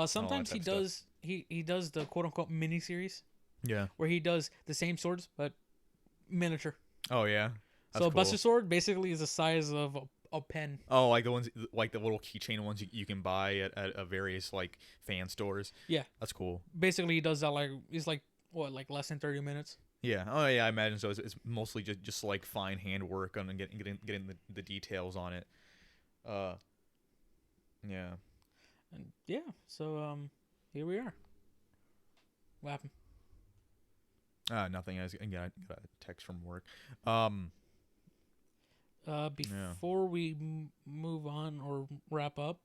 Sometimes he does the quote unquote mini series. Yeah. Where he does the same swords but miniature. Oh yeah. That's so cool. Buster Sword basically is the size of a pen. Oh, like the ones, like the little keychain ones you can buy at various like fan stores. Yeah. That's cool. Basically, he does that he's like less than 30 minutes. Yeah. Oh yeah, I imagine so. It's mostly just like fine handwork on and getting the details on it. Yeah. And yeah, so here we are. What happened? Nothing. I got a text from work. Before we move on or wrap up,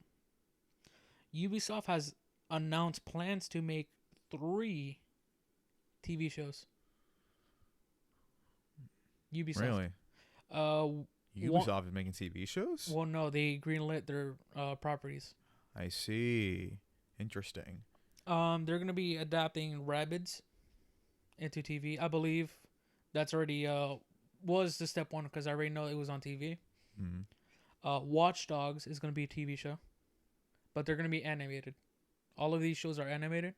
Ubisoft has announced plans to make 3 TV shows. Ubisoft. Really? Ubisoft is making TV shows? Well, no, they greenlit their properties. I see. Interesting. They're gonna be adapting Rabbids into TV. I believe that's already was the step 1 because I already know it was on TV. Watch Dogs is gonna be a TV show, but they're gonna be animated. All of these shows are animated,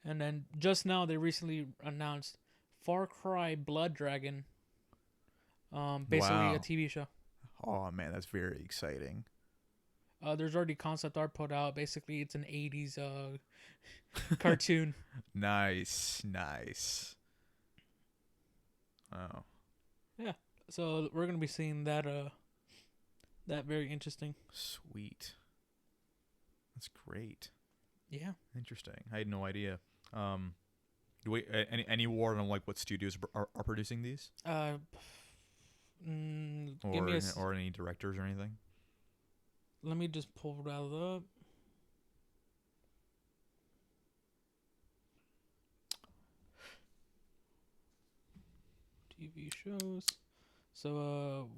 and then just now they recently announced Far Cry Blood Dragon. Basically a TV show. Oh man, that's very exciting. There's already concept art put out. Basically, it's an 80s cartoon. Nice. Oh. Yeah. So we're gonna be seeing that. That very interesting. Sweet. That's great. Yeah. Interesting. I had no idea. Do we any word on like what studios are producing these? Or any directors or anything? Let me just pull that up. TV shows. So,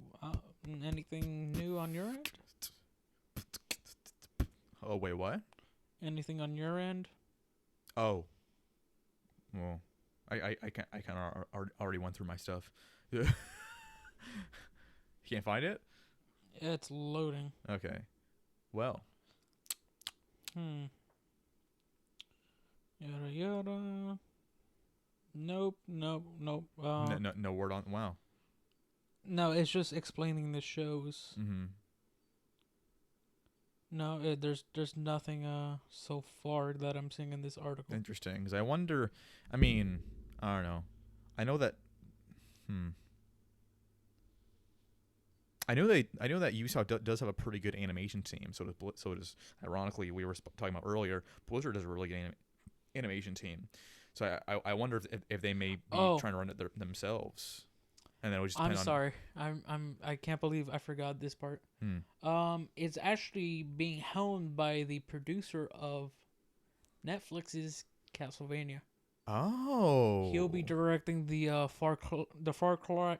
anything new on your end? Oh wait, what? Anything on your end? Oh. Well, I kind of already went through my stuff. You can't find it? It's loading. Okay. Well. Yada yada. Nope. No word on. Wow. No, it's just explaining the shows. No, there's nothing so far that I'm seeing in this article. Interesting, because I wonder. I mean, I don't know. I know that. I know that Ubisoft does have a pretty good animation team. So does ironically we were talking about earlier. Blizzard does a really good animation team. So I wonder if they may be trying to run it themselves, and then it would just depend I'm sorry. I can't believe I forgot this part. It's actually being helmed by the producer of Netflix's Castlevania. Oh. He'll be directing the Far Cry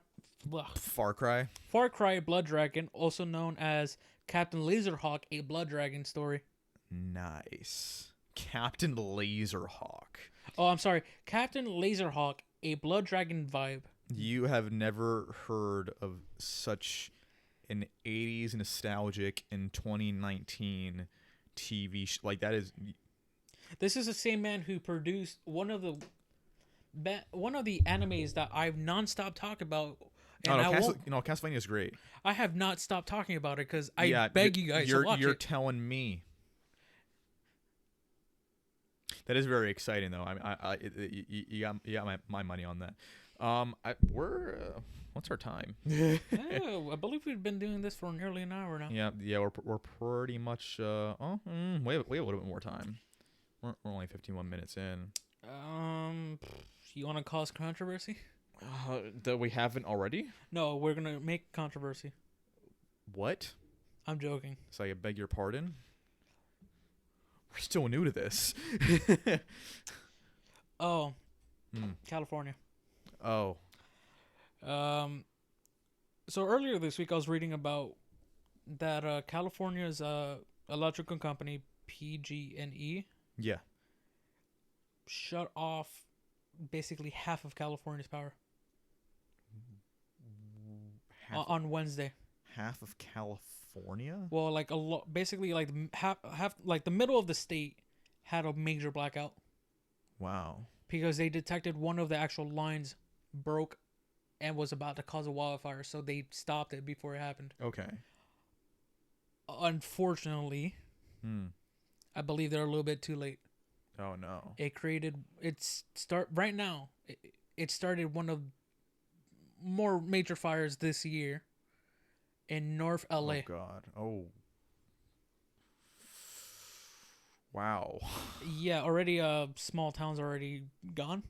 Blood Dragon, also known as Captain Laserhawk, a Blood Dragon story. Nice. Captain Laserhawk. Oh, I'm sorry. Captain Laserhawk, a Blood Dragon vibe. You have never heard of such an 80s nostalgic in 2019 TV like that is. This is the same man who produced one of the animes that I've nonstop talked about. And Castlevania is great. I have not stopped talking about it because I beg you guys to watch it. You're telling me. That is very exciting, though. You got my money on that. What's our time? I believe we've been doing this for nearly an hour now. Yeah, we're pretty much. We have a little bit more time. We're only 51 minutes in. You want to cause controversy? That we haven't already? No, we're gonna make controversy. What? I'm joking. So I beg your pardon? We're still new to this. California. Oh. So earlier this week I was reading about that California's electrical company PG&E. Yeah. Shut off basically half of California's power. On Wednesday. Half of California? Well, like a lot, basically like half, like the middle of the state had a major blackout. Wow. Because they detected one of the actual lines broke and was about to cause a wildfire, so they stopped it before it happened. Okay. Unfortunately, I believe they're a little bit too late. Oh no. It started one of more major fires this year in North LA. Oh god. Oh. Wow. Yeah, already small towns already gone.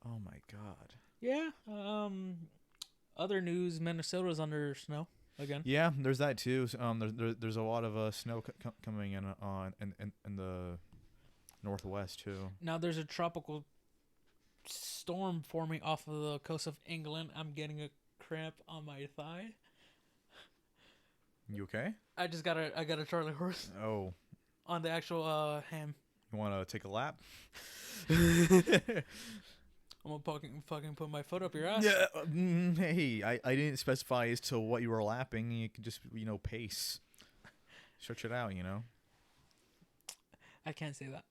Oh my god. Yeah. Other news, Minnesota's under snow again. Yeah, there's that too. There's a lot of snow coming in in the northwest too. Now there's a tropical storm forming off of the coast of England. I'm getting a cramp on my thigh. You okay? I got a Charlie horse. Oh. On the actual ham. You want to take a lap? I'm gonna fucking put my foot up your ass. Yeah. Hey, I didn't specify as to what you were lapping. You could just pace, stretch it out. I can't say that.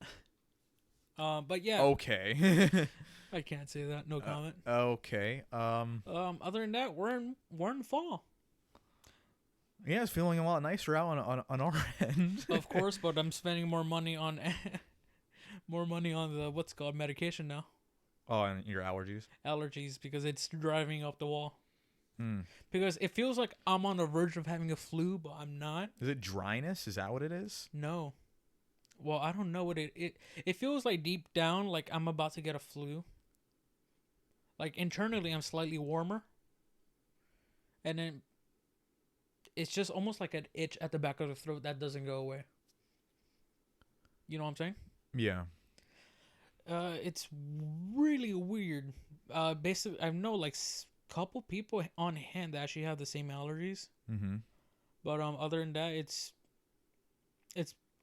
But yeah. Okay. I can't say that. No comment. Okay. Other than that, we're in fall. Yeah, it's feeling a lot nicer out on our end. Of course, but I'm spending more money on the what's called medication now. Oh, and your allergies? Allergies, because it's driving up the wall. Mm. Because it feels like I'm on the verge of having a flu, but I'm not. Is it dryness? Is that what it is? No. Well, I don't know what it feels like deep down, like I'm about to get a flu. Like internally, I'm slightly warmer. And then it's just almost like an itch at the back of the throat that doesn't go away. You know what I'm saying? Yeah. It's really weird. Basically, I know like couple people on hand that actually have the same allergies. Mm-hmm. But other than that, it's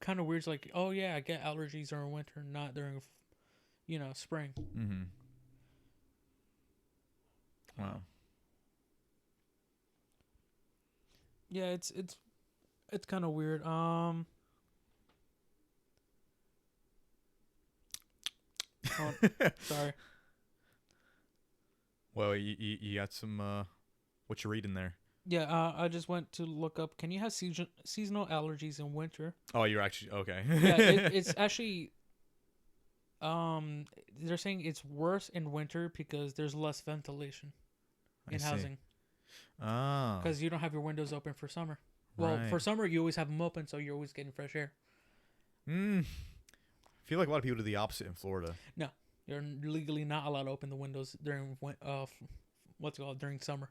kind of weird. It's like, oh yeah, I get allergies during winter, not during, spring. Mm-hmm. Wow. Yeah, it's kind of weird. Sorry. Well, you got some. What you reading there? Yeah, I just went to look up. Can you have seasonal allergies in winter? Oh, you're actually okay. Yeah, it's actually. They're saying it's worse in winter because there's less ventilation in housing. Ah. Because you don't have your windows open for summer. Well, Right. for summer you always have them open, so you're always getting fresh air. I feel like a lot of people do the opposite in Florida. No, you're legally not allowed to open the windows during what's it called, during summer.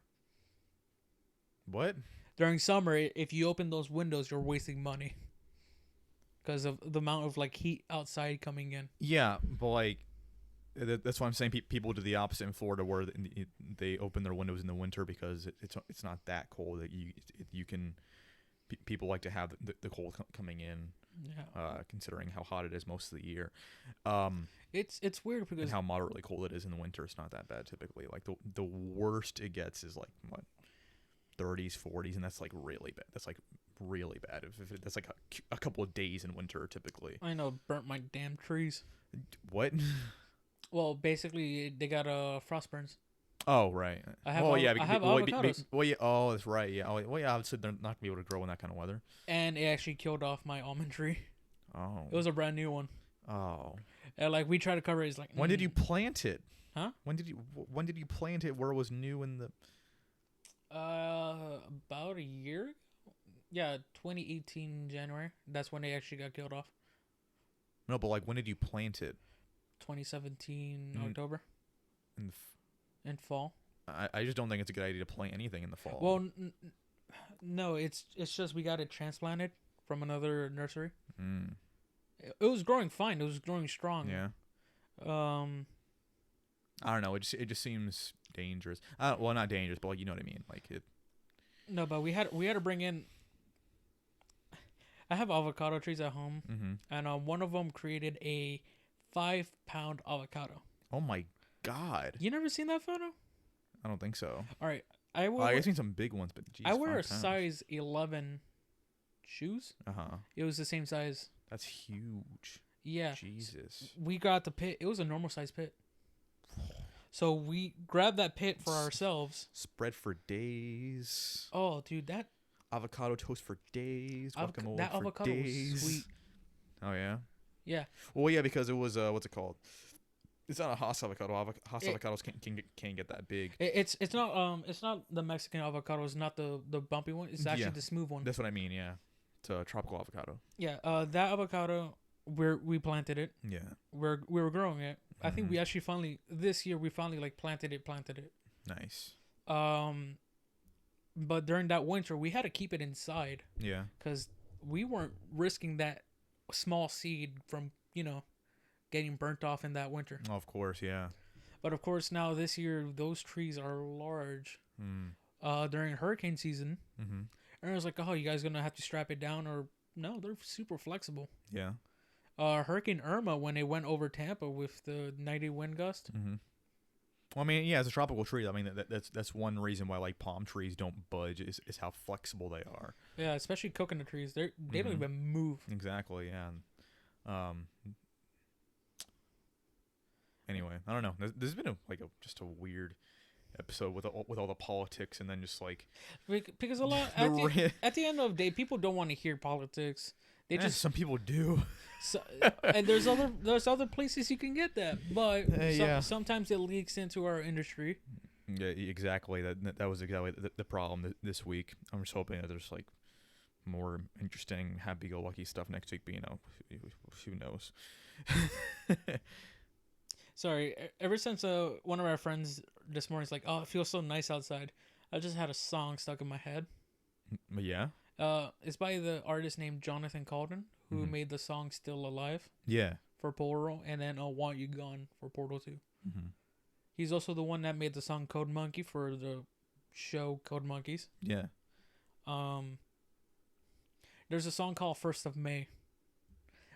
What? During summer, if you open those windows, you're wasting money because of the amount of like heat outside coming in. Yeah, but like that's why I'm saying people do the opposite in Florida, where they open their windows in the winter because it's not that cold that you can. People like to have the cold coming in. Yeah. Considering how hot it is most of the year. It's weird because and how moderately cold it is in the winter. It's not that bad typically. Like the worst it gets is like what, 30s, 40s, and that's like really bad. That's like really bad. If that's like a couple of days in winter typically. I know, burnt my damn trees. What? Well, basically they got frost burns. Oh right. I have avocados. Well, yeah. Oh, that's right. Yeah. Oh, well, yeah. Obviously, they're not gonna be able to grow in that kind of weather. And it actually killed off my almond tree. Oh. It was a brand new one. Oh. And like we tried to cover it. It's like. When did you plant it? Huh? When did you plant it? Where it was new in the. About a year ago? Yeah, 2018 January. That's when they actually got killed off. No, but like when did you plant it? 2017 October. In fall. I just don't think it's a good idea to plant anything in the fall. Well, no, it's just we got it transplanted from another nursery. It was growing fine. It was growing strong. Yeah. I don't know. It just seems dangerous. Well, not dangerous, but like you know what I mean. Like it. No, but we had to bring in. I have avocado trees at home, and one of them created a 5-pound avocado. Oh my God! You never seen that photo? I don't think so. All right, I've seen some big ones, but geez, I wear a 5 pounds. size 11 shoes. It was the same size. That's huge. Yeah. Jesus. We got the pit. It was a normal size pit. So we grabbed that pit for ourselves. Spread for days. Oh, dude, that avocado toast for days. Guacamole that for avocado days. was sweet. Oh yeah. Yeah. Well, yeah, because it was what's it called? It's not a Haas avocado. Avocados can't get that big. It's not the Mexican avocado. It's not the bumpy one. It's actually the smooth one. That's what I mean. Yeah, it's a tropical avocado. Yeah. That avocado, we planted it. Yeah. We were growing it. I think we actually this year like planted it. Nice. But during that winter we had to keep it inside. Yeah. Because we weren't risking that small seed from getting burnt off in that winter. Oh, of course, yeah. But of course now this year those trees are large. During hurricane season, and it was like, oh, you guys gonna have to strap it down, or no? They're super flexible. Yeah. Hurricane Irma, when it went over Tampa with the 90 wind gust. Well, I mean, yeah, it's a tropical tree. I mean, that's one reason why like palm trees don't budge is how flexible they are. Yeah, especially coconut trees. They don't even move. Exactly. Yeah. Anyway, I don't know. There's been just a weird episode with all the politics, and then just like because a lot at the end of the day, people don't want to hear politics. They just some people do. So, and there's other places you can get that, but sometimes it leaks into our industry. Yeah, exactly. That was exactly the problem this week. I'm just hoping that there's like more interesting, happy-go-lucky stuff next week. But who knows? Sorry, ever since one of our friends this morning's like, oh, it feels so nice outside. I just had a song stuck in my head. Yeah. It's by the artist named Jonathan Cauldron, who made the song "Still Alive." Yeah. For Portal, and then "Want You Gone" for Portal 2. He's also the one that made the song "Code Monkey" for the show Code Monkeys. Yeah. There's a song called "First of May,"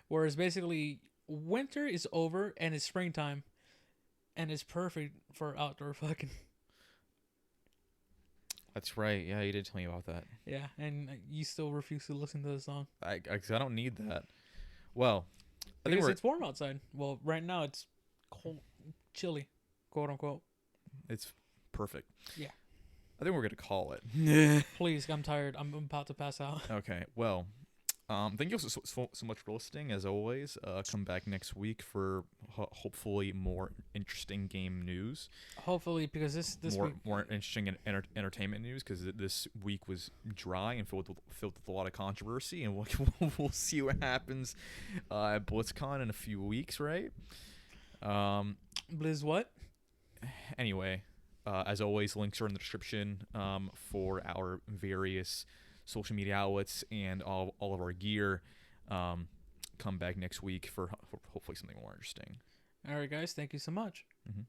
where it's basically winter is over and it's springtime, and it's perfect for outdoor fucking. That's right. Yeah, you did tell me about that. Yeah, and you still refuse to listen to the song. I don't need that. Well, because it's warm outside. Well, right now it's cold, chilly, quote unquote. It's perfect. Yeah. I think we're gonna call it. Please, I'm tired. I'm about to pass out. Okay. Well, thank you so much for listening. As always, come back next week for hopefully more interesting game news. Hopefully, because this more week more interesting entertainment news, because this week was dry and filled with a lot of controversy, and we'll see what happens at BlitzCon in a few weeks, right? Blizz what? Anyway, as always, links are in the description for our various social media outlets and all of our gear. Come back next week for hopefully something more interesting. All right, guys. Thank you so much. Mm-hmm.